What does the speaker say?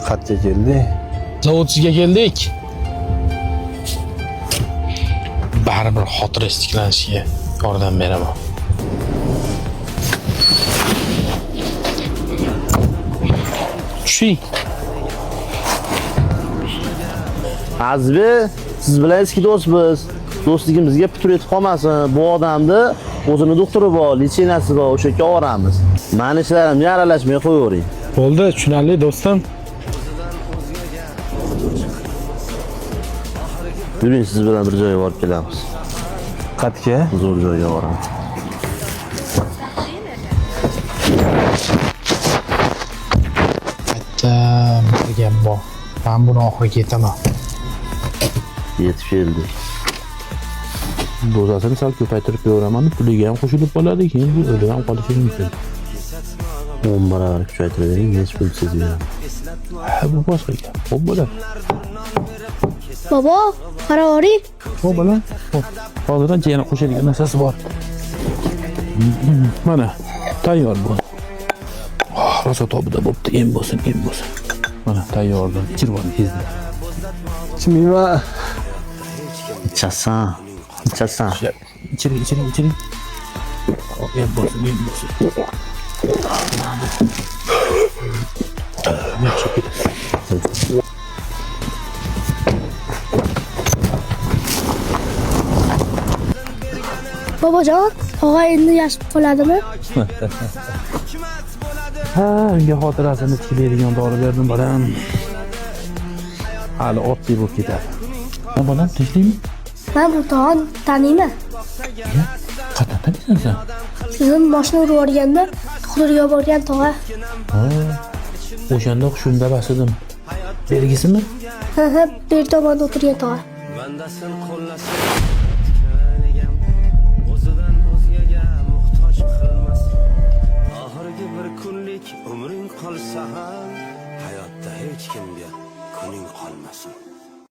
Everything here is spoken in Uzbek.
Qatga keldik. Zavodchiga keldik. Baribir xotir istiklanishiga yordam beraman. Tushing. Azbi, siz bilan eski do'stmiz. Do'stligimizga putur yetib qolmasin. Bu odamni o'zini doktori bor, litseniyasi bor, o'sha yerga olamiz. Meni ishlarimga aralashmay qo'yavering. Bo'ldi, tushunarli do'stim. Yuring, siz bilan bir joyga borib kelamiz. Qatga? Zo'r joyga boramiz. Bir gap bor. Men buni oxiriga yetaman. Yetib keldik. Dozasini sal ko'paytirib beraman, puliga ham qo'shilib qoladi, keyin bu o'lib ham qolishi mumkin. 10 barobar kuchaytiravering, hech pul sezmayman. Ha, bu boshqa gap. Xo'p bo'ladi. Bobo, qaravering. Xo'p bo'ladi. Xo'p. Hozirdan yana qo'shadigan narsasi bor. Mana, tayyor bu. Rosa tobida bo'pti, em bo'lsin. Mana tayyordan ichirib oling tezda. Ichmayman. Ichasan. Ichiring. Em bo'lsin. Yaxshi ketadi. Bobojon, og'a endi yashib qoladimi? Ha, unga xotirasini tiklaydigan dori berdim bolam. Hali oddiy bo'lib ketadi. Ha, bolam, tinchlikmi? Men bu tog'ani taniyman. Qatdan taniysan sen? Sizin mashina urib yuborganda hududga borgan tog'a. Ha, o'shanda hushimda bas edim. Bergisimi? Ha, bir tomonda o'tirgan tog'a. Bandasin qo'llasin tiklanigam o'zidan o'zgaga muhtoj qilmas. Oxirgi bir kunlik umring qolsa ham hayotda hech kimga kuning qolmasin.